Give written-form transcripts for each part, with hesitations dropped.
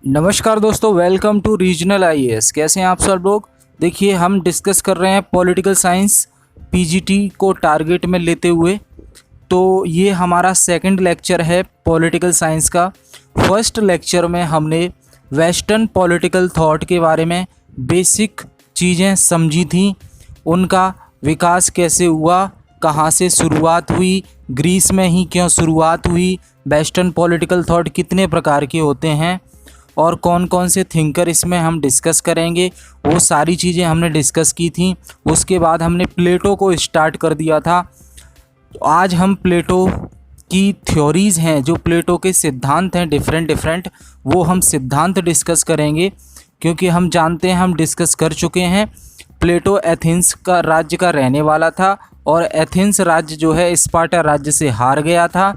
नमस्कार दोस्तों, welcome to regional IAS. कैसे हैं आप सब लोग। देखिए, हम डिस्कस कर रहे हैं पॉलिटिकल साइंस पीजीटी को टारगेट में लेते हुए। तो ये हमारा सेकंड लेक्चर है पॉलिटिकल साइंस का। फर्स्ट लेक्चर में हमने वेस्टर्न पॉलिटिकल थॉट के बारे में बेसिक चीज़ें समझी थी, उनका विकास कैसे हुआ, कहाँ से शुरुआत हुई, ग्रीस में ही क्यों शुरुआत हुई, वेस्टर्न पॉलिटिकल थॉट कितने प्रकार के होते हैं और कौन कौन से थिंकर इसमें हम डिस्कस करेंगे, वो सारी चीज़ें हमने डिस्कस की थी। उसके बाद हमने प्लेटो को स्टार्ट कर दिया था। तो आज हम प्लेटो की थ्योरीज़ हैं, जो प्लेटो के सिद्धांत हैं डिफरेंट, वो हम सिद्धांत डिस्कस करेंगे। क्योंकि हम जानते हैं, हम डिस्कस कर चुके हैं, प्लेटो एथेंस का राज्य का रहने वाला था और एथेंस राज्य जो है स्पार्टा राज्य से हार गया था।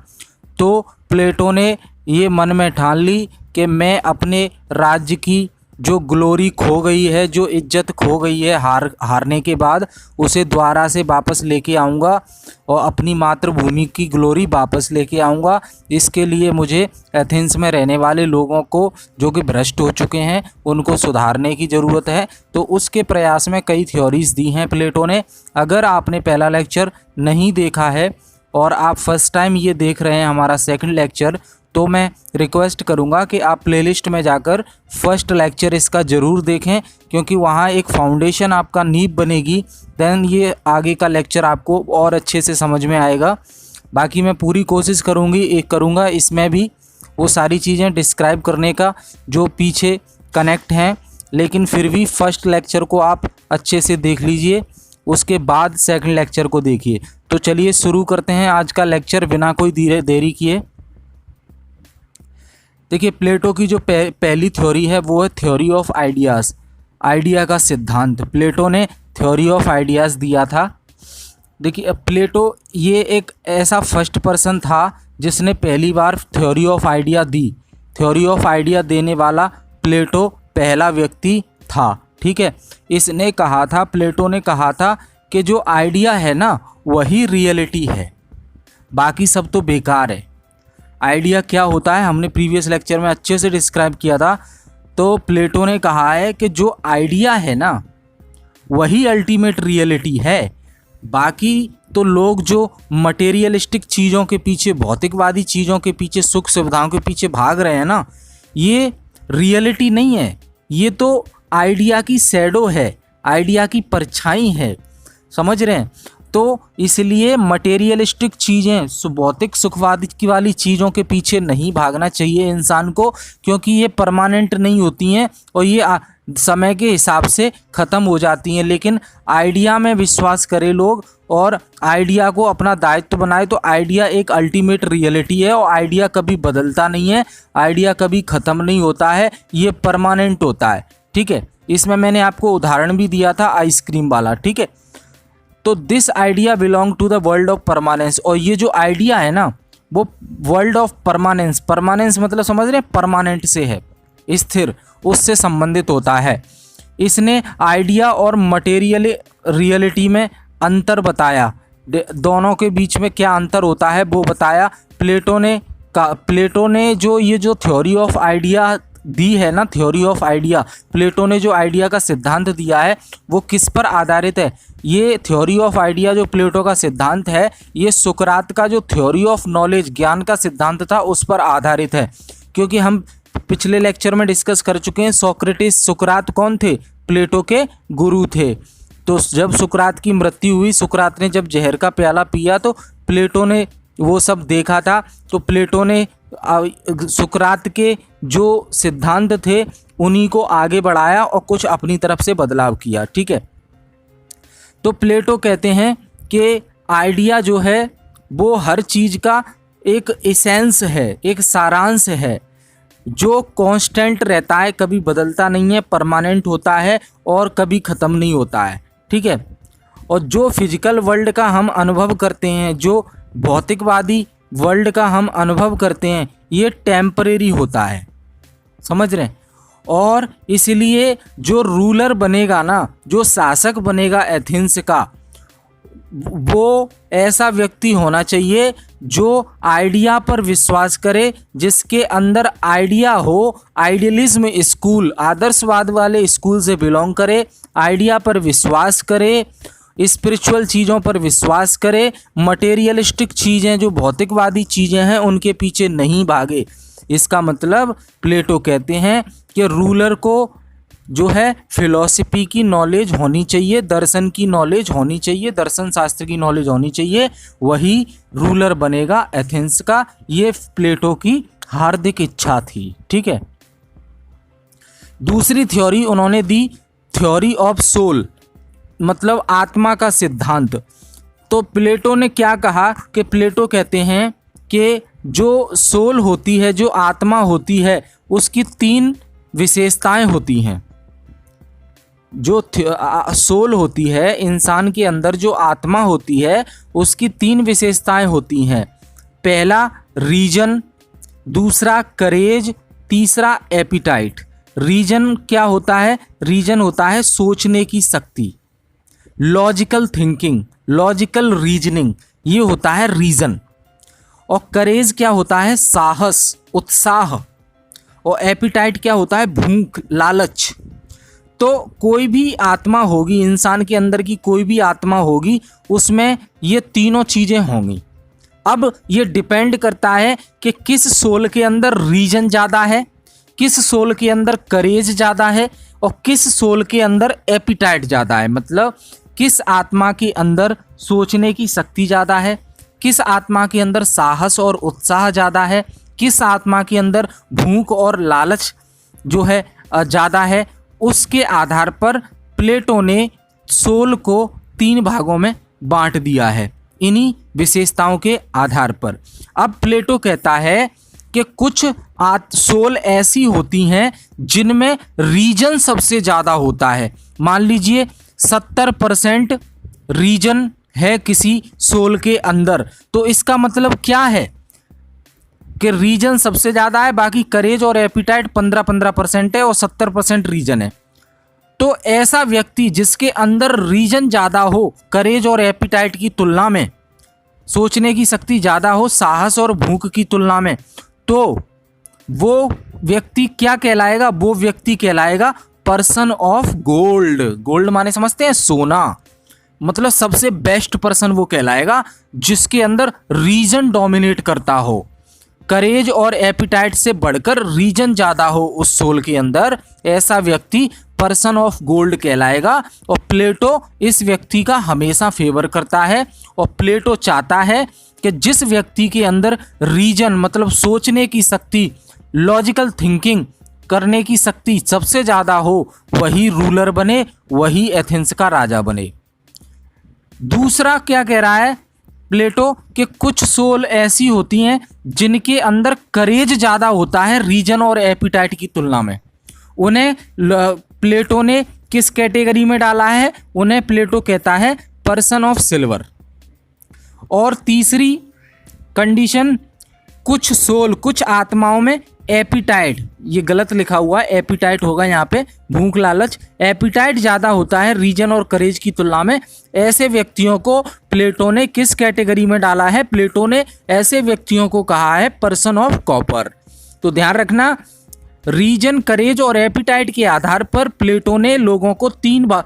तो प्लेटो ने ये मन में ठान ली कि मैं अपने राज्य की जो ग्लोरी खो गई है, जो इज्जत खो गई है हारने के बाद, उसे दोबारा से वापस लेके आऊँगा और अपनी मातृभूमि की ग्लोरी वापस लेके आऊँगा। इसके लिए मुझे एथेंस में रहने वाले लोगों को, जो कि भ्रष्ट हो चुके हैं, उनको सुधारने की ज़रूरत है। तो उसके प्रयास में कई थ्योरीज़ दी हैं प्लेटो ने। अगर आपने पहला लेक्चर नहीं देखा है और आप फर्स्ट टाइम ये देख रहे हैं हमारा सेकंड लेक्चर, तो मैं रिक्वेस्ट करूंगा कि आप प्लेलिस्ट में जाकर फर्स्ट लेक्चर इसका ज़रूर देखें, क्योंकि वहाँ एक फाउंडेशन आपका नींव बनेगी। देन ये आगे का लेक्चर आपको और अच्छे से समझ में आएगा। बाकी मैं पूरी कोशिश करूँगा इसमें भी वो सारी चीज़ें डिस्क्राइब करने का जो पीछे कनेक्ट हैं, लेकिन फिर भी फर्स्ट लेक्चर को आप अच्छे से देख लीजिए, उसके बाद सेकंड लेक्चर को देखिए। तो चलिए शुरू करते हैं आज का लेक्चर बिना कोई देरी किए। देखिए, प्लेटो की जो पहली थ्योरी है वो है थ्योरी ऑफ आइडियाज़, आइडिया का सिद्धांत। प्लेटो ने थ्योरी ऑफ आइडियाज़ दिया था। देखिए, प्लेटो ये एक ऐसा फर्स्ट पर्सन था जिसने पहली बार थ्योरी ऑफ आइडिया दी। थ्योरी ऑफ आइडिया देने वाला प्लेटो पहला व्यक्ति था। ठीक है, इसने कहा था, प्लेटो ने कहा था कि जो आइडिया है ना, वही रियलिटी है, बाकी सब तो बेकार है। आइडिया क्या होता है हमने प्रीवियस लेक्चर में अच्छे से डिस्क्राइब किया था। तो प्लेटो ने कहा है कि जो आइडिया है ना, वही अल्टीमेट रियलिटी है। बाकी तो लोग जो मटेरियलिस्टिक चीज़ों के पीछे, भौतिकवादी चीज़ों के पीछे, सुख सुविधाओं के पीछे भाग रहे हैं ना, ये रियलिटी नहीं है, ये तो आइडिया की शैडो है, आइडिया की परछाई है। समझ रहे हैं। तो इसलिए मटेरियलिस्टिक चीज़ें, भौतिक सुखवादी की वाली चीज़ों के पीछे नहीं भागना चाहिए इंसान को, क्योंकि ये परमानेंट नहीं होती हैं और ये समय के हिसाब से ख़त्म हो जाती हैं। लेकिन आइडिया में विश्वास करें लोग और आइडिया को अपना दायित्व बनाए, तो आइडिया एक अल्टीमेट रियलिटी है और आइडिया कभी बदलता नहीं है, आइडिया कभी ख़त्म नहीं होता है, ये परमानेंट होता है। ठीक है, इसमें मैंने आपको उदाहरण भी दिया था आइसक्रीम वाला। ठीक है, तो this idea belong to the world of permanence. और ये जो आइडिया है ना, वो वर्ल्ड ऑफ परमानेंस, परमानेंस मतलब समझ रहे हैं, परमानेंट से है, स्थिर, उससे संबंधित होता है। इसने आइडिया और मटेरियल रियलिटी में अंतर बताया, दोनों के बीच में क्या अंतर होता है वो बताया। प्लेटो ने जो थ्योरी ऑफ आइडिया दी है ना, थ्योरी ऑफ आइडिया, प्लेटो ने जो आइडिया का सिद्धांत दिया है वो किस पर आधारित है। ये थ्योरी ऑफ आइडिया जो प्लेटो का सिद्धांत है, ये सुकरात का जो थ्योरी ऑफ नॉलेज, ज्ञान का सिद्धांत था, उस पर आधारित है। क्योंकि हम पिछले लेक्चर में डिस्कस कर चुके हैं, सुकरात कौन थे, प्लेटो के गुरु थे। तो जब सुकरात की मृत्यु हुई, सुकरात ने जब जहर का प्याला पिया, तो प्लेटो ने वो सब देखा था। तो प्लेटो ने सुकरात के जो सिद्धांत थे उन्हीं को आगे बढ़ाया और कुछ अपनी तरफ से बदलाव किया। ठीक है, तो प्लेटो कहते हैं कि आइडिया जो है वो हर चीज़ का एक एसेंस है, एक सारांश है, जो कांस्टेंट रहता है, कभी बदलता नहीं है, परमानेंट होता है और कभी ख़त्म नहीं होता है। ठीक है, और जो फिजिकल वर्ल्ड का हम अनुभव करते हैं, जो भौतिकवादी वर्ल्ड का हम अनुभव करते हैं, ये टेम्परेरी होता है। समझ रहे हैं। और इसलिए जो रूलर बनेगा ना, जो शासक बनेगा एथेंस का, वो ऐसा व्यक्ति होना चाहिए जो आइडिया पर विश्वास करे, जिसके अंदर आइडिया हो, आइडियलिज्म स्कूल, आदर्शवाद वाले स्कूल से बिलोंग करे, आइडिया पर विश्वास करे, स्पिरिचुअल चीज़ों पर विश्वास करे, मटेरियलिस्टिक चीज़ें जो भौतिकवादी चीज़ें हैं उनके पीछे नहीं भागे। इसका मतलब प्लेटो कहते हैं कि रूलर को जो है फिलॉसफी की नॉलेज होनी चाहिए, दर्शन की नॉलेज होनी चाहिए, दर्शन शास्त्र की नॉलेज होनी चाहिए, वही रूलर बनेगा एथेंस का। ये प्लेटो की हार्दिक इच्छा थी। ठीक है। दूसरी थ्योरी उन्होंने दी, थ्योरी ऑफ सोल, मतलब आत्मा का सिद्धांत। तो प्लेटो ने क्या कहा कि प्लेटो कहते हैं कि जो सोल होती है, जो आत्मा होती है, उसकी 3 विशेषताएं होती हैं। जो सोल होती है, इंसान के अंदर जो आत्मा होती है, उसकी 3 विशेषताएं होती हैं। पहला रीजन, दूसरा करेज, तीसरा एपिटाइट। रीजन क्या होता है? रीजन होता है सोचने की शक्ति, लॉजिकल थिंकिंग, लॉजिकल रीजनिंग, ये होता है रीजन। और करेज क्या होता है? साहस, उत्साह। और एपिटाइट क्या होता है? भूख, लालच। तो कोई भी आत्मा होगी, इंसान के अंदर की कोई भी आत्मा होगी, उसमें ये तीनों चीज़ें होंगी। अब ये डिपेंड करता है कि किस सोल के अंदर रीजन ज़्यादा है, किस सोल के अंदर करेज ज़्यादा है, और किस सोल के अंदर एपिटाइट ज़्यादा है। मतलब किस आत्मा के अंदर सोचने की शक्ति ज़्यादा है, किस आत्मा के अंदर साहस और उत्साह ज़्यादा है, किस आत्मा के अंदर भूख और लालच जो है ज़्यादा है। उसके आधार पर प्लेटो ने सोल को 3 भागों में बांट दिया है, इन्हीं विशेषताओं के आधार पर। अब प्लेटो कहता है कि कुछ सोल ऐसी होती हैं जिनमें रीजन सबसे ज़्यादा होता है। मान लीजिए 70% रीजन है किसी सोल के अंदर, तो इसका मतलब क्या है कि रीजन सबसे ज़्यादा है, बाकी करेज और एपिटाइट 15-15% है और 70% रीजन है। तो ऐसा व्यक्ति जिसके अंदर रीजन ज़्यादा हो, करेज और एपिटाइट की तुलना में, सोचने की शक्ति ज़्यादा हो साहस और भूख की तुलना में, तो वो व्यक्ति क्या कहलाएगा? वो व्यक्ति कहलाएगा पर्सन ऑफ गोल्ड। गोल्ड माने समझते हैं? सोना। मतलब सबसे बेस्ट पर्सन वो कहलाएगा जिसके अंदर रीजन डोमिनेट करता हो, करेज और एपिटाइट से बढ़कर रीजन ज़्यादा हो उस सोल के अंदर। ऐसा व्यक्ति पर्सन ऑफ गोल्ड कहलाएगा। और प्लेटो इस व्यक्ति का हमेशा फेवर करता है। और प्लेटो चाहता है कि जिस व्यक्ति के अंदर रीजन मतलब सोचने की शक्ति, लॉजिकल थिंकिंग करने की शक्ति सबसे ज़्यादा हो, वही रूलर बने, वही एथेंस का राजा बने। दूसरा क्या कह रहा है प्लेटो कि कुछ सोल ऐसी होती हैं जिनके अंदर करेज ज़्यादा होता है रीजन और एपिटाइट की तुलना में। उन्हें प्लेटो ने किस कैटेगरी में डाला है? उन्हें प्लेटो कहता है पर्सन ऑफ सिल्वर। और तीसरी कंडीशन, कुछ सोल, कुछ आत्माओं में एपिटाइट, ये गलत लिखा हुआ है, एपिटाइट होगा यहाँ पे, भूख लालच, एपिटाइट ज़्यादा होता है रीजन और करेज की तुलना में। ऐसे व्यक्तियों को प्लेटो ने किस कैटेगरी में डाला है? प्लेटो ने ऐसे व्यक्तियों को कहा है पर्सन ऑफ कॉपर। तो ध्यान रखना, रीजन, करेज और एपिटाइट के आधार पर प्लेटो ने लोगों को 3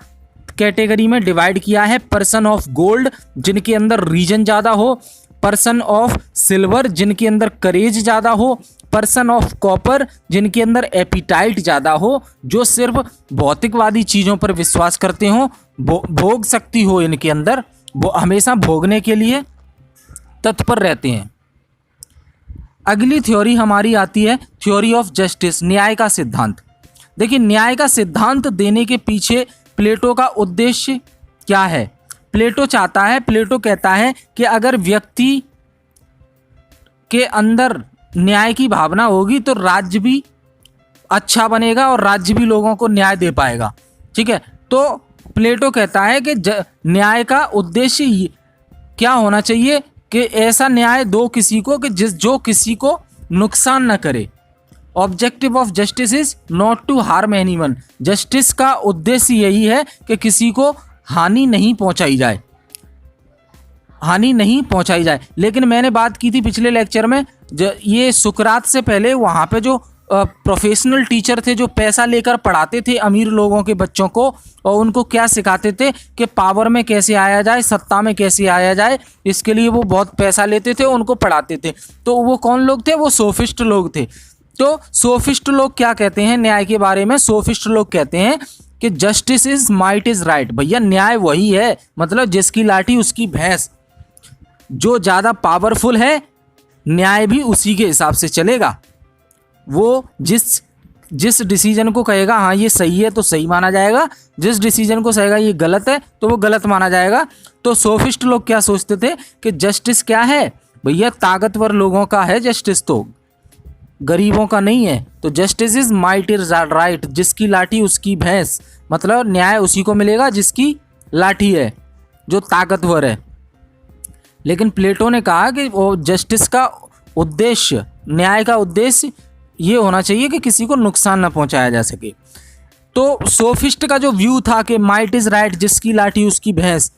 कैटेगरी में डिवाइड किया है। पर्सन ऑफ गोल्ड जिनके अंदर रीजन ज़्यादा हो, पर्सन ऑफ सिल्वर जिनके अंदर करेज ज़्यादा हो, पर्सन ऑफ कॉपर जिनके अंदर एपिटाइट ज़्यादा हो, जो सिर्फ भौतिकवादी चीज़ों पर विश्वास करते हो, भोग शक्ति हो इनके अंदर, वो हमेशा भोगने के लिए तत्पर रहते हैं। अगली थ्योरी हमारी आती है थ्योरी ऑफ जस्टिस, न्याय का सिद्धांत। देखिए, न्याय का सिद्धांत देने के पीछे प्लेटो का उद्देश्य क्या है? प्लेटो चाहता है, प्लेटो कहता है कि अगर व्यक्ति के अंदर न्याय की भावना होगी तो राज्य भी अच्छा बनेगा और राज्य भी लोगों को न्याय दे पाएगा। ठीक है, तो प्लेटो कहता है कि न्याय का उद्देश्य क्या होना चाहिए कि ऐसा न्याय दो किसी को कि जो किसी को नुकसान न करे। Objective of justice is not to harm anyone. Justice का उद्देश्य यही है कि किसी को हानि नहीं पहुंचाई जाए। हानि नहीं पहुंचाई जाए। लेकिन मैंने बात की थी पिछले लेक्चर में, ये सुकरात से पहले वहाँ पे जो प्रोफेशनल टीचर थे जो पैसा लेकर पढ़ाते थे अमीर लोगों के बच्चों को, और उनको क्या सिखाते थे कि पावर में कैसे आया जाए, सत्ता में कैसे आया जाए, इसके लिए वो बहुत पैसा लेते थे, उनको पढ़ाते थे। तो वो कौन लोग थे? वो सोफिस्ट लोग थे। तो सोफिस्ट लोग क्या कहते हैं न्याय के बारे में? सोफिस्ट लोग कहते हैं कि justice is might is right. भैया न्याय वही है, मतलब जिसकी लाठी उसकी भैंस, जो ज़्यादा पावरफुल है न्याय भी उसी के हिसाब से चलेगा। वो जिस डिसीजन को कहेगा हाँ ये सही है तो सही माना जाएगा, जिस डिसीजन को कहेगा ये गलत है तो वो गलत माना जाएगा। तो सोफिस्ट लोग क्या सोचते थे कि जस्टिस क्या है? भैया ताकतवर लोगों का है जस्टिस, तो गरीबों का नहीं है। तो justice is might is right, जिसकी लाठी उसकी भैंस, मतलब न्याय उसी को मिलेगा जिसकी लाठी है, जो ताकतवर है। लेकिन प्लेटो ने कहा कि वो जस्टिस का उद्देश्य, न्याय का उद्देश्य ये होना चाहिए कि किसी को नुकसान न पहुंचाया जा सके। तो सोफिस्ट का जो व्यू था कि माइट इज राइट, जिसकी लाठी उसकी भैंस,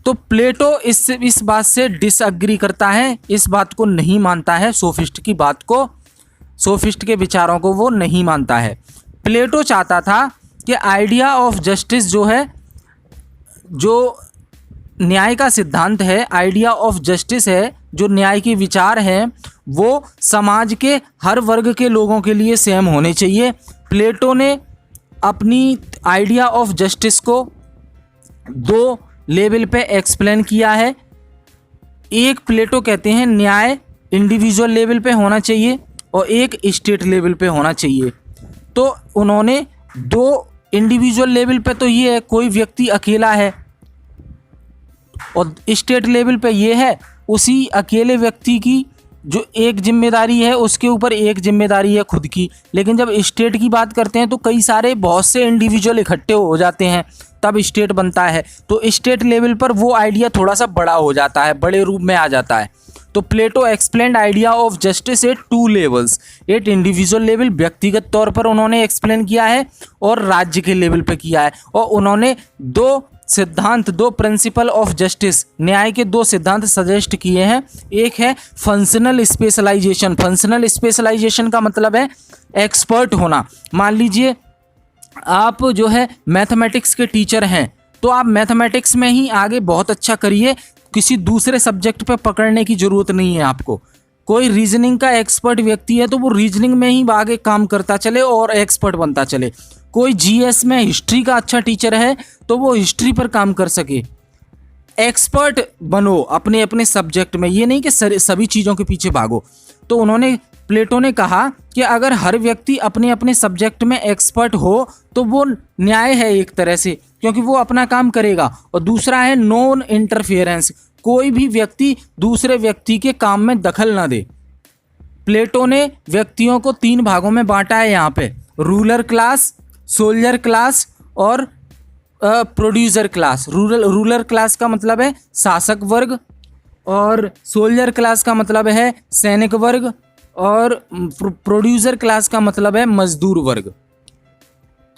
तो प्लेटो इस बात से डिसएग्री करता है, इस बात को नहीं मानता है, सोफिस्ट की बात को, सोफिस्ट के विचारों को वो नहीं मानता है। प्लेटो चाहता था कि आइडिया ऑफ जस्टिस जो है, जो न्याय का सिद्धांत है, आइडिया ऑफ जस्टिस है, जो न्याय के विचार हैं, वो समाज के हर वर्ग के लोगों के लिए सेम होने चाहिए। प्लेटो ने अपनी आइडिया ऑफ जस्टिस को 2 लेवल पे एक्सप्लेन किया है। एक प्लेटो कहते हैं न्याय इंडिविजुअल लेवल पे होना चाहिए और एक स्टेट लेवल पे होना चाहिए। तो उन्होंने 2 इंडिविजुअल लेवल पे तो ये है कोई व्यक्ति अकेला है, और स्टेट लेवल पे ये है उसी अकेले व्यक्ति की जो एक जिम्मेदारी है उसके ऊपर एक जिम्मेदारी है खुद की। लेकिन जब स्टेट की बात करते हैं तो कई सारे बहुत से इंडिविजुअल इकट्ठे हो जाते हैं, तब स्टेट बनता है। तो स्टेट लेवल पर वो आइडिया थोड़ा सा बड़ा हो जाता है, बड़े रूप में आ जाता है। तो Plato explained idea of justice at 2 levels. At individual level, व्यक्तिगत तौर पर उन्होंने एक्सप्लेन किया है, और राज्य के लेवल पे किया है। और उन्होंने 2 सिद्धांत, 2 प्रिंसिपल ऑफ जस्टिस, न्याय के 2 सिद्धांत सजेस्ट किए हैं। एक है फंक्शनल स्पेशलाइजेशन। फंक्शनल स्पेशलाइजेशन का मतलब है एक्सपर्ट होना। मान लीजिए आप जो है मैथमेटिक्स के टीचर हैं, तो आप मैथमेटिक्स में ही आगे बहुत अच्छा करिए, किसी दूसरे सब्जेक्ट पे पकड़ने की ज़रूरत नहीं है आपको। कोई रीजनिंग का एक्सपर्ट व्यक्ति है तो वो रीजनिंग में ही आगे काम करता चले और एक्सपर्ट बनता चले। कोई जीएस में हिस्ट्री का अच्छा टीचर है तो वो हिस्ट्री पर काम कर सके। एक्सपर्ट बनो अपने अपने सब्जेक्ट में, ये नहीं कि सभी चीज़ों के पीछे भागो। तो प्लेटो ने कहा कि अगर हर व्यक्ति अपने अपने सब्जेक्ट में एक्सपर्ट हो तो वो न्याय है एक तरह से, क्योंकि वो अपना काम करेगा। और दूसरा है नॉन इंटरफेरेंस, कोई भी व्यक्ति दूसरे व्यक्ति के काम में दखल ना दे। प्लेटो ने व्यक्तियों को 3 भागों में बांटा है यहाँ पे, रूलर क्लास, सोल्जर क्लास और प्रोड्यूसर क्लास। रूलर क्लास का मतलब है शासक वर्ग, और सोल्जर क्लास का मतलब है सैनिक वर्ग, और प्रोड्यूसर क्लास का मतलब है मजदूर वर्ग।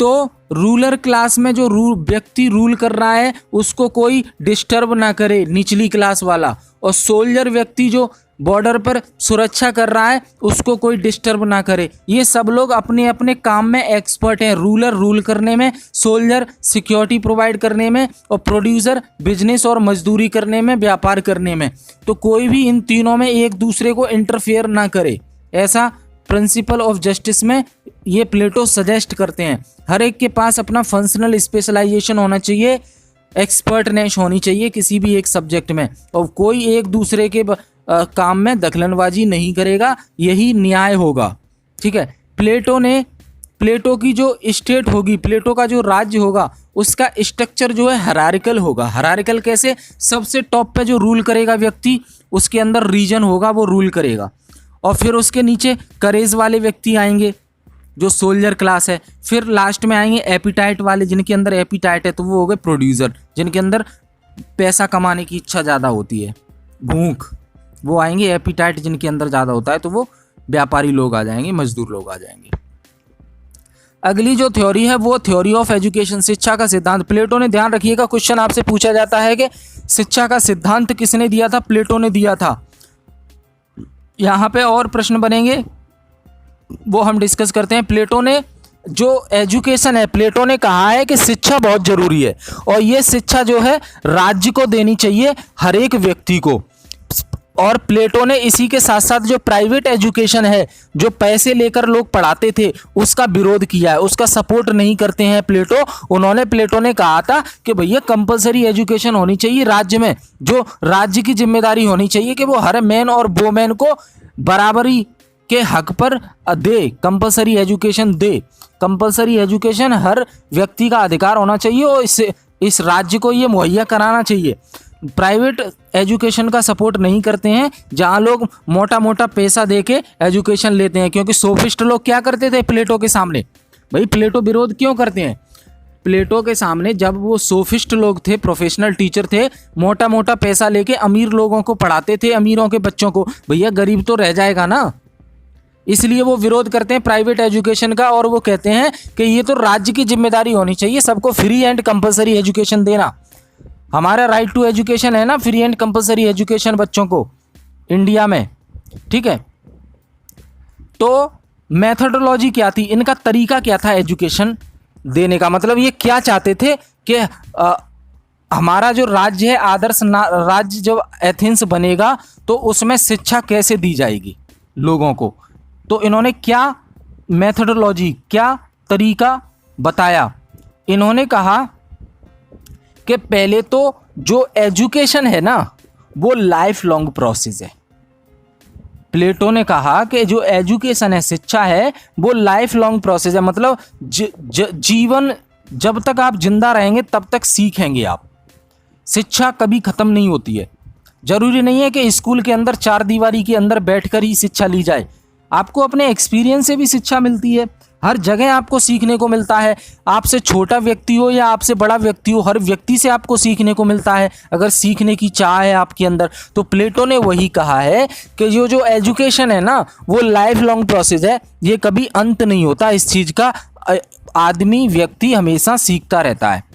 तो रूलर क्लास में जो व्यक्ति रूल कर रहा है उसको कोई डिस्टर्ब ना करे, निचली क्लास वाला। और सोल्जर व्यक्ति जो बॉर्डर पर सुरक्षा कर रहा है उसको कोई डिस्टर्ब ना करे। ये सब लोग अपने अपने काम में एक्सपर्ट हैं। रूलर रूल करने में, सोल्जर सिक्योरिटी प्रोवाइड करने में, और प्रोड्यूसर बिजनेस और मजदूरी करने में, व्यापार करने में। तो कोई भी इन तीनों में एक दूसरे को इंटरफेयर ना करे, ऐसा प्रिंसिपल ऑफ जस्टिस में ये प्लेटो सजेस्ट करते हैं। हर एक के पास अपना फंक्शनल स्पेशलाइजेशन होना चाहिए, एक्सपर्टनेस होनी चाहिए किसी भी एक सब्जेक्ट में, और कोई एक दूसरे के काम में दखलंदाजी नहीं करेगा, यही न्याय होगा। ठीक है। प्लेटो की जो स्टेट होगी, प्लेटो का जो राज्य होगा, उसका स्ट्रक्चर जो है हायरार्किकल होगा। हायरार्किकल कैसे? सबसे टॉप पे जो रूल करेगा व्यक्ति, उसके अंदर रीजन होगा, वो रूल करेगा, और फिर उसके नीचे करेज वाले व्यक्ति आएंगे जो सोल्जर क्लास है। फिर लास्ट में आएंगे एपिटाइट वाले, जिनके अंदर एपिटाइट है तो वो हो गए प्रोड्यूसर, जिनके अंदर पैसा कमाने की इच्छा ज़्यादा होती है, भूख, वो आएंगे। एपिटाइट जिनके अंदर ज़्यादा होता है तो वो व्यापारी लोग आ जाएंगे, मजदूर लोग आ जाएंगे। अगली जो थ्योरी है वो थ्योरी ऑफ एजुकेशन, शिक्षा का सिद्धांत। प्लेटो ने, ध्यान रखिएगा क्वेश्चन आपसे पूछा जाता है कि शिक्षा का सिद्धांत किसने दिया था? प्लेटो ने दिया था। यहाँ पे और प्रश्न बनेंगे, वो हम डिस्कस करते हैं। प्लेटो ने जो एजुकेशन है, प्लेटो ने कहा है कि शिक्षा बहुत जरूरी है और ये शिक्षा जो है राज्य को देनी चाहिए, हर एक व्यक्ति को। और प्लेटो ने इसी के साथ साथ जो प्राइवेट एजुकेशन है, जो पैसे लेकर लोग पढ़ाते थे, उसका विरोध किया है, उसका सपोर्ट नहीं करते हैं प्लेटो। प्लेटो ने कहा था कि भैया कंपलसरी एजुकेशन होनी चाहिए राज्य में, जो राज्य की जिम्मेदारी होनी चाहिए कि वो हर मैन और वोमेन को बराबरी के हक पर दे, कंपलसरी एजुकेशन दे। कंपलसरी एजुकेशन हर व्यक्ति का अधिकार होना चाहिए और इस राज्य को ये मुहैया कराना चाहिए। प्राइवेट एजुकेशन का सपोर्ट नहीं करते हैं, जहां लोग मोटा मोटा पैसा देके एजुकेशन लेते हैं। क्योंकि सोफिस्ट लोग क्या करते थे प्लेटो के सामने? भाई प्लेटो विरोध क्यों करते हैं? प्लेटो के सामने जब वो सोफिस्ट लोग थे, प्रोफेशनल टीचर थे, मोटा मोटा पैसा लेके अमीर लोगों को पढ़ाते थे, अमीरों के बच्चों को, भैया गरीब तो रह जाएगा ना। इसलिए वो विरोध करते हैं प्राइवेट एजुकेशन का और वो कहते हैं कि ये तो राज्य की जिम्मेदारी होनी चाहिए सबको फ्री एंड कंपलसरी एजुकेशन देना। हमारा राइट टू एजुकेशन है ना, फ्री एंड कंपलसरी एजुकेशन बच्चों को इंडिया में, ठीक है। तो मेथोडोलॉजी क्या थी, इनका तरीका क्या था एजुकेशन देने का? मतलब ये क्या चाहते थे कि हमारा जो राज्य है, आदर्श राज्य जब एथेंस बनेगा तो उसमें शिक्षा कैसे दी जाएगी लोगों को। तो इन्होंने क्या मेथोडोलॉजी, क्या तरीका बताया? इन्होंने कहा कि पहले तो जो एजुकेशन है ना वो लाइफ लॉन्ग प्रोसेस है। प्लेटो ने कहा कि जो एजुकेशन है, शिक्षा है, वो लाइफ लॉन्ग प्रोसेस है। मतलब जीवन जब तक आप जिंदा रहेंगे तब तक सीखेंगे आप। शिक्षा कभी खत्म नहीं होती है। जरूरी नहीं है कि स्कूल के अंदर चार दीवारी के अंदर बैठकर ही शिक्षा ली जाए, आपको अपने एक्सपीरियंस से भी शिक्षा मिलती है। हर जगह आपको सीखने को मिलता है। आपसे छोटा व्यक्ति हो या आपसे बड़ा व्यक्ति हो, हर व्यक्ति से आपको सीखने को मिलता है अगर सीखने की चाह है आपके अंदर। तो प्लेटो ने वही कहा है कि जो एजुकेशन है ना वो लाइफ लॉन्ग प्रोसेस है, ये कभी अंत नहीं होता इस चीज़ का। आदमी, व्यक्ति हमेशा सीखता रहता है।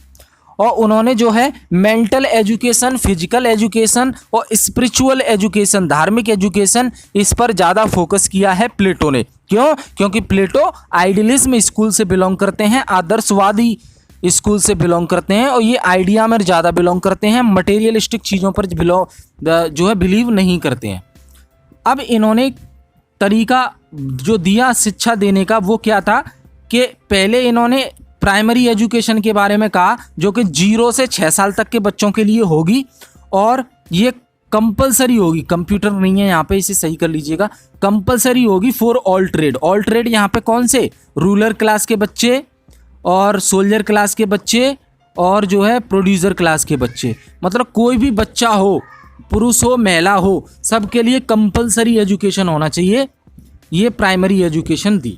और उन्होंने जो है मेंटल एजुकेशन, फिजिकल एजुकेशन और स्पिरिचुअल एजुकेशन, धार्मिक एजुकेशन, इस पर ज़्यादा फोकस किया है प्लेटो ने। क्यों? क्योंकि प्लेटो आइडियलिज्म स्कूल से बिलोंग करते हैं, आदर्शवादी स्कूल से बिलोंग करते हैं और ये आइडिया में ज़्यादा बिलोंग करते हैं, मटेरियलिस्टिक चीज़ों पर जो है बिलीव नहीं करते हैं। अब इन्होंने तरीका जो दिया शिक्षा देने का वो क्या था कि पहले इन्होंने प्राइमरी एजुकेशन के बारे में कहा, जो कि 0 से 6 साल तक के बच्चों के लिए होगी और ये कंपलसरी होगी। कंप्यूटर नहीं है यहाँ पे, इसे सही कर लीजिएगा। कंपलसरी होगी for all trade. All trade यहाँ पे कौन से? रूरल क्लास के बच्चे और सोल्जर क्लास के बच्चे और जो है प्रोड्यूसर क्लास के बच्चे। मतलब कोई भी बच्चा हो, पुरुष हो महिला हो, सबके लिए कंपलसरी एजुकेशन होना चाहिए। ये प्राइमरी एजुकेशन दी।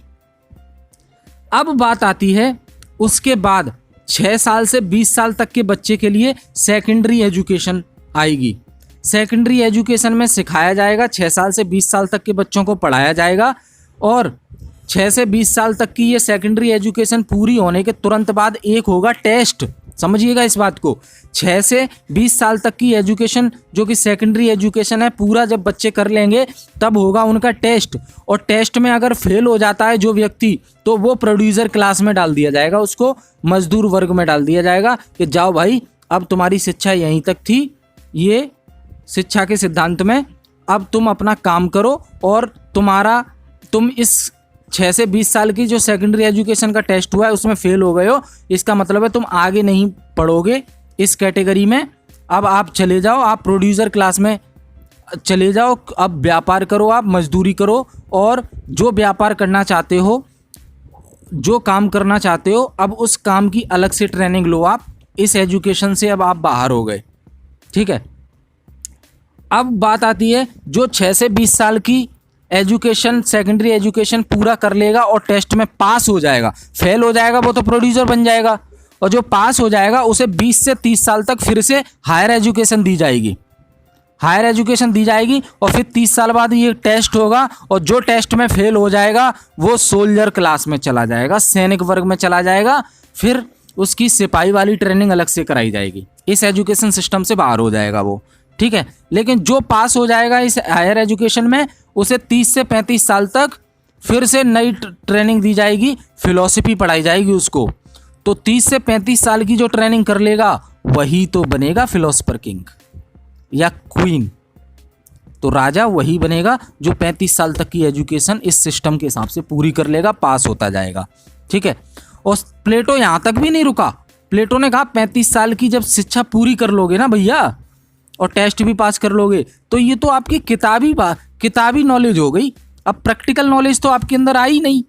अब बात आती है उसके बाद 6 साल से 20 साल तक के बच्चे के लिए सेकेंडरी एजुकेशन आएगी। सेकेंडरी एजुकेशन में सिखाया जाएगा, 6 साल से 20 साल तक के बच्चों को पढ़ाया जाएगा और 6 से 20 साल तक की ये सेकेंडरी एजुकेशन पूरी होने के तुरंत बाद एक होगा टेस्ट। समझिएगा इस बात को। 6 से 20 साल तक की एजुकेशन जो कि सेकेंडरी एजुकेशन है, पूरा जब बच्चे कर लेंगे तब होगा उनका टेस्ट। और टेस्ट में अगर फेल हो जाता है जो व्यक्ति, तो वो प्रोड्यूसर क्लास में डाल दिया जाएगा, उसको मजदूर वर्ग में डाल दिया जाएगा कि जाओ भाई अब तुम्हारी शिक्षा यहीं तक थी, ये शिक्षा के सिद्धांत में, अब तुम अपना काम करो और तुम इस 6 से 20 साल की जो सेकेंडरी एजुकेशन का टेस्ट हुआ है उसमें फेल हो गए हो, इसका मतलब है तुम आगे नहीं पढ़ोगे इस कैटेगरी में। अब आप चले जाओ, आप प्रोड्यूसर क्लास में चले जाओ, अब व्यापार करो, आप मजदूरी करो और जो व्यापार करना चाहते हो, जो काम करना चाहते हो, अब उस काम की अलग से ट्रेनिंग लो। आप इस एजुकेशन से अब आप बाहर हो गए, ठीक है। अब बात आती है जो 6 से 20 साल की एजुकेशन, सेकेंडरी एजुकेशन पूरा कर लेगा और टेस्ट में पास हो जाएगा, फेल हो जाएगा वो तो प्रोड्यूसर बन जाएगा, और जो पास हो जाएगा उसे 20 से 30 साल तक फिर से हायर एजुकेशन दी जाएगी। हायर एजुकेशन दी जाएगी और फिर 30 साल बाद ये टेस्ट होगा और जो टेस्ट में फेल हो जाएगा वो सोल्जर क्लास में चला जाएगा, सैनिक वर्ग में चला जाएगा। फिर उसकी सिपाही वाली ट्रेनिंग अलग से कराई जाएगी, इस एजुकेशन सिस्टम से बाहर हो जाएगा वो, ठीक है। लेकिन जो पास हो जाएगा इस हायर एजुकेशन में, उसे 30 से 35 साल तक फिर से नई ट्रेनिंग दी जाएगी, फिलॉसफी पढ़ाई जाएगी उसको। तो 30 से 35 साल की जो ट्रेनिंग कर लेगा वही तो बनेगा फिलोसफर किंग या क्वीन। तो राजा वही बनेगा जो 35 साल तक की एजुकेशन इस सिस्टम के हिसाब से पूरी कर लेगा, पास होता जाएगा, ठीक है। और प्लेटो यहाँ तक भी नहीं रुका। प्लेटो ने कहा 35 साल की जब शिक्षा पूरी कर लोगे ना भैया, और टेस्ट भी पास कर लोगे, तो ये तो आपकी किताबी नॉलेज हो गई। अब प्रैक्टिकल नॉलेज तो आपके अंदर आई नहीं।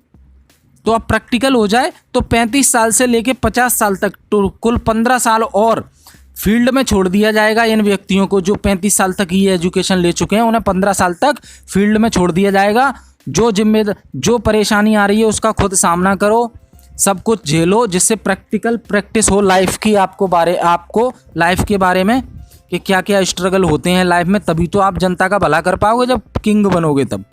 तो अब प्रैक्टिकल हो जाए तो 35 साल से लेके 50 साल तक, तो कुल 15 साल और फील्ड में छोड़ दिया जाएगा इन व्यक्तियों को। जो 35 साल तक ये एजुकेशन ले चुके हैं उन्हें 15 साल तक फील्ड में छोड़ दिया जाएगा। जो परेशानी आ रही है उसका खुद सामना करो, सब कुछ झेलो, जिससे प्रैक्टिकल प्रैक्टिस हो लाइफ की, आपको लाइफ के बारे में कि क्या क्या स्ट्रगल होते हैं लाइफ में। तभी तो आप जनता का भला कर पाओगे जब किंग बनोगे तब।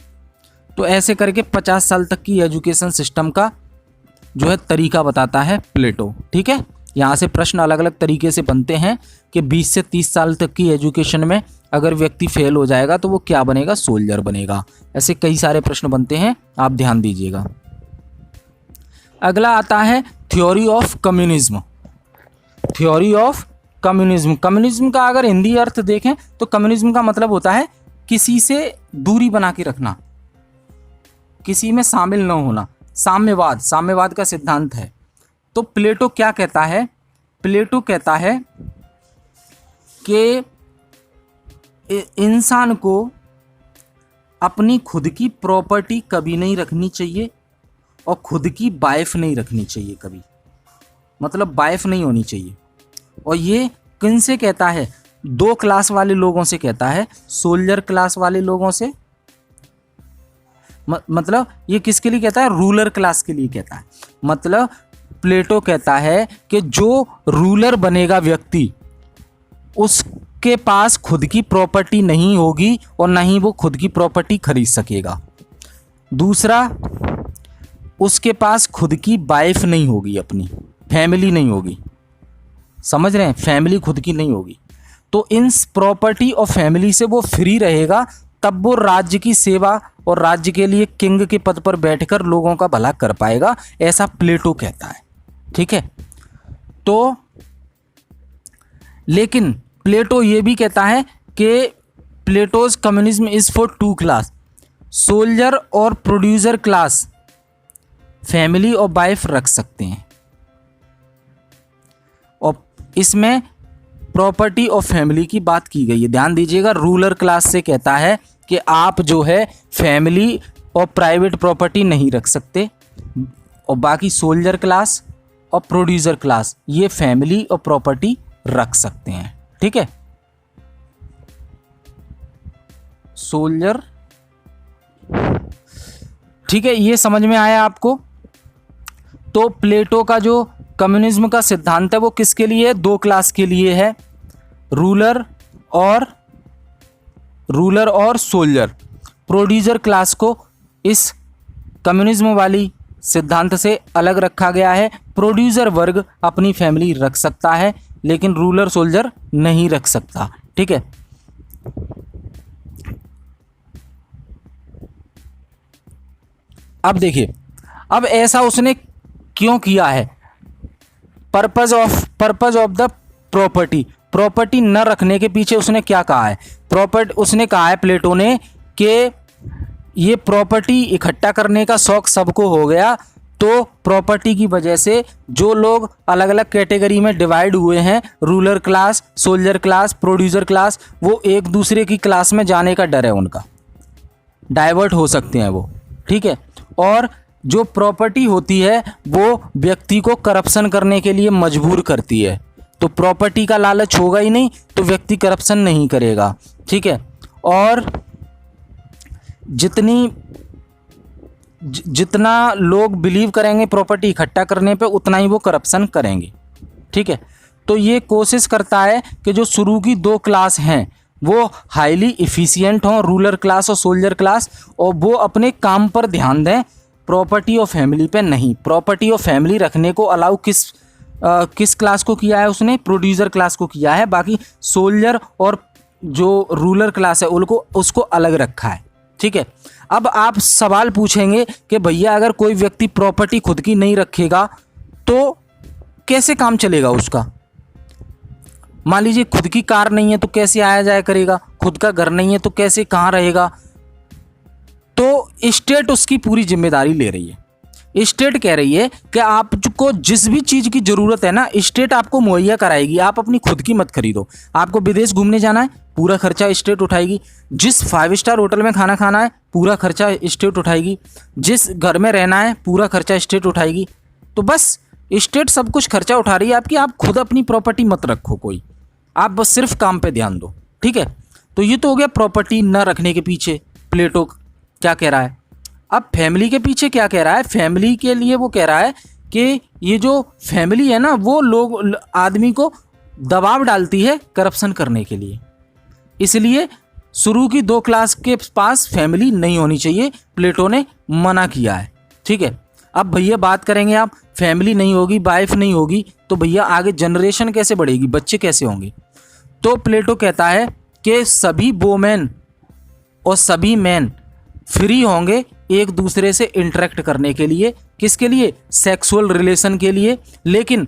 तो ऐसे करके 50 साल तक की एजुकेशन सिस्टम का जो है तरीका बताता है प्लेटो, ठीक है। यहाँ से प्रश्न अलग अलग तरीके से बनते हैं कि 20 से 30 साल तक की एजुकेशन में अगर व्यक्ति फेल हो जाएगा तो वो क्या बनेगा, सोल्जर बनेगा। ऐसे कई सारे प्रश्न बनते हैं, आप ध्यान दीजिएगा। अगला आता है theory of communism. Theory of communism, communism का अगर हिंदी अर्थ देखें तो कम्युनिज्म का मतलब होता है किसी से दूरी बना के रखना, किसी में शामिल न होना। साम्यवाद का सिद्धांत है। तो प्लेटो क्या कहता है? प्लेटो कहता है कि इंसान को अपनी खुद की प्रॉपर्टी कभी नहीं रखनी चाहिए और खुद की वाइफ नहीं रखनी चाहिए कभी, मतलब वाइफ नहीं होनी चाहिए। और ये किन से कहता है? दो क्लास वाले लोगों से कहता है, सोल्जर क्लास वाले लोगों से। मतलब ये किसके लिए कहता है? रूलर क्लास के लिए कहता है। मतलब प्लेटो कहता है कि जो रूलर बनेगा व्यक्ति, उसके पास खुद की प्रॉपर्टी नहीं होगी और ना ही वो खुद की प्रॉपर्टी खरीद सकेगा। दूसरा, उसके पास खुद की वाइफ नहीं होगी, अपनी फैमिली नहीं होगी। समझ रहे हैं? फैमिली खुद की नहीं होगी। तो इन प्रॉपर्टी और फैमिली से वो फ्री रहेगा, तब वो राज्य की सेवा और राज्य के लिए किंग के पद पर बैठकर लोगों का भला कर पाएगा, ऐसा प्लेटो कहता है, ठीक है। तो लेकिन प्लेटो ये भी कहता है कि Plato's communism is for two class, soldier और प्रोड्यूसर क्लास फैमिली और वाइफ रख सकते हैं। और इसमें प्रॉपर्टी और फैमिली की बात की गई है, ध्यान दीजिएगा। रूलर क्लास से कहता है कि आप जो है फैमिली और प्राइवेट प्रॉपर्टी नहीं रख सकते, और बाकी सोल्जर क्लास और प्रोड्यूसर क्लास ये फैमिली और प्रॉपर्टी रख सकते हैं, ठीक है। सोल्जर, ठीक है, ये समझ में आया आपको। तो प्लेटो का जो कम्युनिज्म का सिद्धांत है वो किसके लिए है? दो क्लास के लिए है, रूलर और सोल्जर। प्रोड्यूसर क्लास को इस कम्युनिज्म वाली सिद्धांत से अलग रखा गया है। प्रोड्यूसर वर्ग अपनी फैमिली रख सकता है, लेकिन रूलर सोल्जर नहीं रख सकता, ठीक है। अब देखिए, अब ऐसा उसने क्यों किया है? पर्पस ऑफ द प्रॉपर्टी न रखने के पीछे उसने क्या कहा है? उसने कहा है प्लेटो ने कि ये प्रॉपर्टी इकट्ठा करने का शौक सबको हो गया, तो प्रॉपर्टी की वजह से जो लोग अलग अलग कैटेगरी में डिवाइड हुए हैं, ruler class, soldier class, producer class, वो एक दूसरे की क्लास में जाने का डर है, उनका डाइवर्ट हो सकते हैं वो, ठीक है। और जो प्रॉपर्टी होती है वो व्यक्ति को करप्शन करने के लिए मजबूर करती है। तो प्रॉपर्टी का लालच होगा ही नहीं तो व्यक्ति करप्शन नहीं करेगा, ठीक है। और जितना लोग बिलीव करेंगे प्रॉपर्टी इकट्ठा करने पे, उतना ही वो करप्शन करेंगे, ठीक है। तो ये कोशिश करता है कि जो शुरू की दो क्लास हैं वो हाईली इफ़िशियंट हों, रूलर क्लास और सोल्जर क्लास, और वो अपने काम पर ध्यान दें, प्रॉपर्टी और फैमिली पे नहीं। प्रॉपर्टी और फैमिली रखने को अलाउ किस किस क्लास को किया है उसने? प्रोड्यूसर क्लास को किया है। बाकी सोल्जर और जो रूलर क्लास है उनको उसको अलग रखा है। ठीक है। अब आप सवाल पूछेंगे कि भैया अगर कोई व्यक्ति प्रॉपर्टी खुद की नहीं रखेगा तो कैसे काम चलेगा उसका? मान लीजिए खुद की कार नहीं है तो कैसे आया जाया करेगा? खुद का घर नहीं है तो कैसे कहाँ रहेगा? तो स्टेट उसकी पूरी जिम्मेदारी ले रही है। स्टेट कह रही है कि आपको जिस भी चीज़ की ज़रूरत है ना, स्टेट आपको मुहैया कराएगी। आप अपनी खुद की मत खरीदो। आपको विदेश घूमने जाना है, पूरा खर्चा स्टेट उठाएगी। जिस 5 स्टार होटल में खाना खाना है, पूरा खर्चा स्टेट उठाएगी। जिस घर में रहना है, पूरा खर्चा स्टेट उठाएगी। तो बस स्टेट सब कुछ खर्चा उठा रही है आपकी। आप खुद अपनी प्रॉपर्टी मत रखो कोई, आप बस सिर्फ काम पे ध्यान दो। ठीक है। तो ये तो हो गया प्रॉपर्टी न रखने के पीछे प्लेटो क्या कह रहा है। अब फैमिली के पीछे क्या कह रहा है? फैमिली के लिए वो कह रहा है कि ये जो फैमिली है ना, वो लोग आदमी को दबाव डालती है करप्शन करने के लिए। इसलिए शुरू की 2 क्लास के पास फैमिली नहीं होनी चाहिए, प्लेटो ने मना किया है। ठीक है। अब भैया बात करेंगे, आप फैमिली नहीं होगी, वाइफ नहीं होगी, तो भैया आगे जनरेशन कैसे बढ़ेगी, बच्चे कैसे होंगे? तो प्लेटो कहता है कि सभी वोमेन और सभी मैन फ्री होंगे एक दूसरे से इंटरेक्ट करने के लिए। किसके लिए? सेक्सुअल रिलेशन के लिए। लेकिन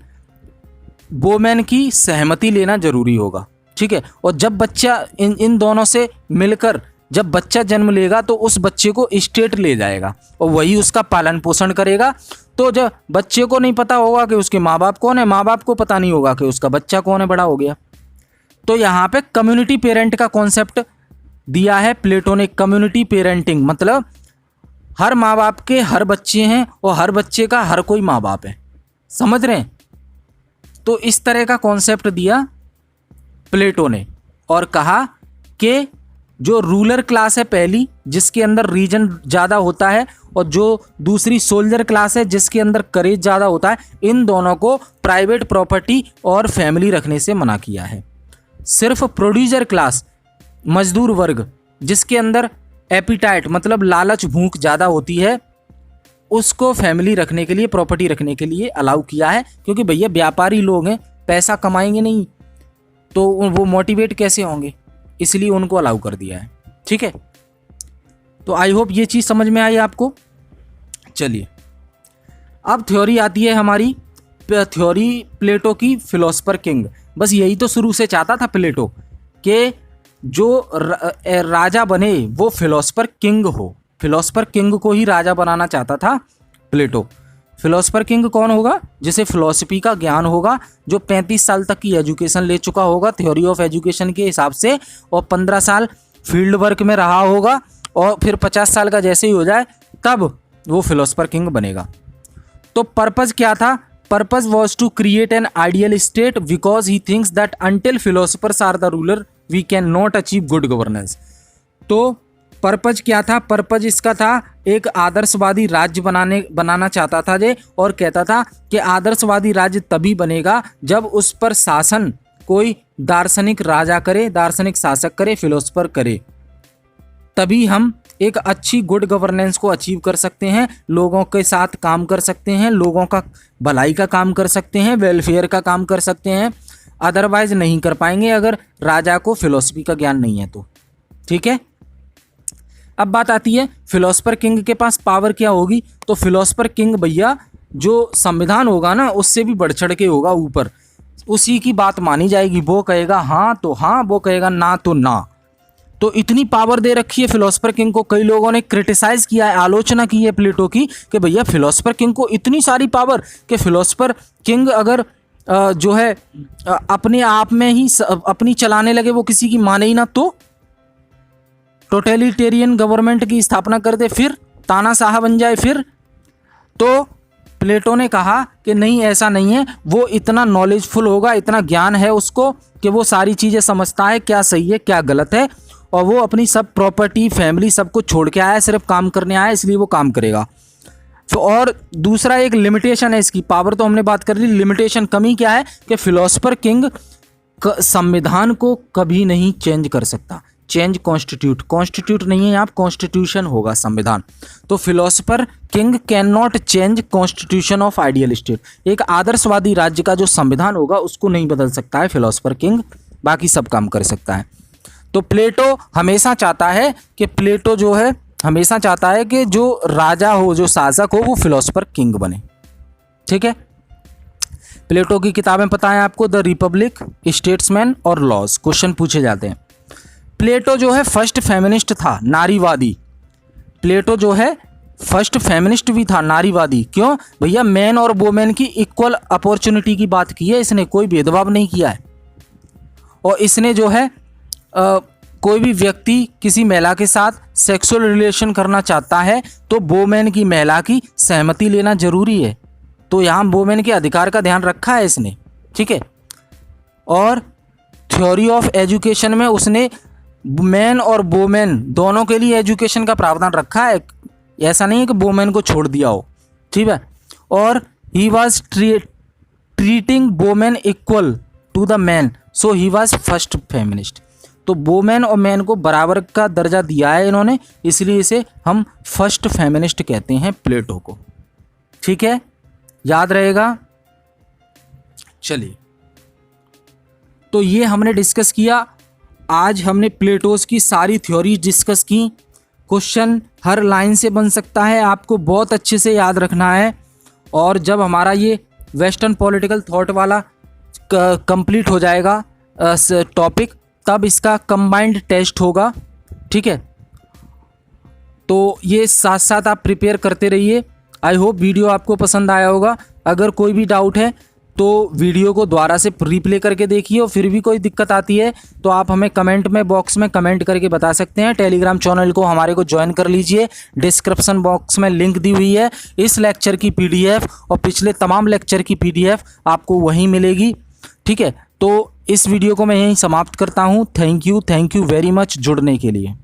वोमेन की सहमति लेना जरूरी होगा। ठीक है। और जब बच्चा इन दोनों से मिलकर जब बच्चा जन्म लेगा तो उस बच्चे को स्टेट ले जाएगा और वही उसका पालन पोषण करेगा। तो जब बच्चे को नहीं पता होगा कि उसके माँ बाप कौन है, माँ बाप को पता नहीं होगा कि उसका बच्चा कौन है, बड़ा हो गया। तो यहाँ पे कम्युनिटी पेरेंट का कॉन्सेप्ट दिया है प्लेटो ने। कम्युनिटी पेरेंटिंग मतलब हर माँ बाप के हर बच्चे हैं और हर बच्चे का हर कोई माँ बाप है। समझ रहे हैं? तो इस तरह का कॉन्सेप्ट दिया प्लेटो ने और कहा कि जो रूलर क्लास है पहली, जिसके अंदर रीजन ज़्यादा होता है, और जो दूसरी सोल्जर क्लास है जिसके अंदर करेज ज़्यादा होता है, इन दोनों को प्राइवेट प्रॉपर्टी और फैमिली रखने से मना किया है। सिर्फ प्रोड्यूसर क्लास, मजदूर वर्ग, जिसके अंदर एपिटाइट मतलब लालच भूख ज़्यादा होती है, उसको फैमिली रखने के लिए, प्रॉपर्टी रखने के लिए अलाउ किया है। क्योंकि भैया व्यापारी लोग हैं, पैसा कमाएंगे नहीं तो वो मोटिवेट कैसे होंगे, इसलिए उनको अलाउ कर दिया है। ठीक है। तो आई होप ये चीज़ समझ में आई आपको। चलिए अब थ्योरी आती है हमारी, थ्योरी प्लेटो की फिलोसफर किंग। बस यही तो शुरू से चाहता था प्लेटो कि जो राजा बने वो फिलोसफर किंग हो। फिलोसफर किंग को ही राजा बनाना चाहता था प्लेटो। फिलोसफर किंग कौन होगा? जिसे फिलॉसफी का ज्ञान होगा, जो 35 साल तक की एजुकेशन ले चुका होगा थ्योरी ऑफ एजुकेशन के हिसाब से, और 15 साल फील्ड वर्क में रहा होगा, और फिर 50 साल का जैसे ही हो जाए तब वो फिलोसफर किंग बनेगा। तो पर्पज़ क्या था? Purpose was to create an ideal state because he thinks that until philosophers are the ruler we can not achieve good governance. तो पर्पज़ क्या था? पर्पज़ इसका था एक आदर्शवादी राज्य बनाना चाहता था जे, और कहता था कि आदर्शवादी राज्य तभी बनेगा जब उस पर शासन कोई दार्शनिक राजा करे, दार्शनिक शासक करे, फिलोसफर करे, तभी हम एक अच्छी गुड गवर्नेंस को अचीव कर सकते हैं, लोगों के साथ काम कर सकते हैं, लोगों का भलाई का काम कर सकते हैं, वेलफेयर का काम कर सकते हैं। अदरवाइज नहीं कर पाएंगे अगर राजा को फिलोसफी का ज्ञान नहीं है तो। ठीक है। अब बात आती है फिलोसफर किंग के पास पावर क्या होगी। तो फिलोसफर किंग भैया जो संविधान होगा ना, उससे भी बढ़ चढ़ के होगा ऊपर, उसी की बात मानी जाएगी। वो कहेगा हाँ तो हाँ, वो कहेगा ना तो ना। तो इतनी पावर दे रखी है फिलोसफर किंग को। कई लोगों ने क्रिटिसाइज किया है, आलोचना की है प्लेटो की कि भैया फिलोसफर किंग को इतनी सारी पावर कि फिलोसफर किंग अगर जो है अपने आप में ही अपनी चलाने लगे, वो किसी की माने ही ना, तो टोटलिटेरियन गवर्नमेंट की स्थापना कर दे, फिर तानाशाह बन जाए। फिर तो प्लेटो ने कहा कि नहीं, ऐसा नहीं है। वो इतना नॉलेजफुल होगा, इतना ज्ञान है उसको कि वो सारी चीज़ें समझता है, क्या सही है क्या गलत है, और वो अपनी सब प्रॉपर्टी फैमिली सब कुछ छोड़ के आया है, सिर्फ काम करने आया है, इसलिए वो काम करेगा। तो और दूसरा एक लिमिटेशन है इसकी, पावर तो हमने बात कर ली, लिमिटेशन कमी क्या है कि फिलोसफर किंग संविधान को कभी नहीं चेंज कर सकता। चेंज कॉन्स्टिट्यूट, कॉन्स्टिट्यूट नहीं है आप, कॉन्स्टिट्यूशन होगा संविधान। तो philosopher king can not change constitution of ideal state, एक आदर्शवादी राज्य का जो संविधान होगा उसको नहीं बदल सकता है फिलोसफर किंग, बाकी सब काम कर सकता है। तो प्लेटो हमेशा चाहता है कि प्लेटो जो है हमेशा चाहता है कि जो राजा हो, जो शासक हो, वो फिलोसफर किंग बने। ठीक है, प्लेटो की किताबें पता है आपको, द रिपब्लिक, स्टेट्समैन और लॉज, क्वेश्चन पूछे जाते हैं। प्लेटो जो है फर्स्ट फेमिनिस्ट था, नारीवादी। प्लेटो जो है फर्स्ट फेमिनिस्ट भी था, नारीवादी। क्यों भैया, मैन और वोमेन की इक्वल अपॉर्चुनिटी की बात की है इसने, कोई भेदभाव नहीं किया है। और इसने जो है कोई भी व्यक्ति किसी महिला के साथ सेक्सुअल रिलेशन करना चाहता है तो वोमेन की, महिला की सहमति लेना जरूरी है। तो यहाँ वोमेन के अधिकार का ध्यान रखा है इसने। ठीक है, और थ्योरी ऑफ एजुकेशन में उसने मैन और वोमेन दोनों के लिए एजुकेशन का प्रावधान रखा है, ऐसा नहीं है कि वोमेन को छोड़ दिया हो। ठीक है, और he was treating women equal to the man, so he was first feminist. तो वोमेन और मैन को बराबर का दर्जा दिया है इन्होंने, इसलिए इसे हम फर्स्ट फेमिनिस्ट कहते हैं प्लेटो को। ठीक है, याद रहेगा। चलिए, तो ये हमने डिस्कस किया। आज हमने प्लेटोस की सारी थ्योरी डिस्कस की। क्वेश्चन हर लाइन से बन सकता है, आपको बहुत अच्छे से याद रखना है। और जब हमारा ये वेस्टर्न पॉलिटिकल थॉट वाला कंप्लीट हो जाएगा टॉपिक, तब इसका कंबाइंड टेस्ट होगा। ठीक है, तो ये साथ साथ आप प्रिपेयर करते रहिए। आई होप वीडियो आपको पसंद आया होगा। अगर कोई भी डाउट है तो वीडियो को दोबारा से रिप्ले करके देखिए, और फिर भी कोई दिक्कत आती है तो आप हमें कमेंट में बॉक्स में कमेंट करके बता सकते हैं। टेलीग्राम चैनल को हमारे को ज्वाइन कर लीजिए, डिस्क्रिप्शन बॉक्स में लिंक दी हुई है। इस लेक्चर की PDF और पिछले तमाम लेक्चर की PDF आपको वहीं मिलेगी। ठीक है, तो इस वीडियो को मैं यहीं समाप्त करता हूँ। थैंक यू वेरी मच जुड़ने के लिए।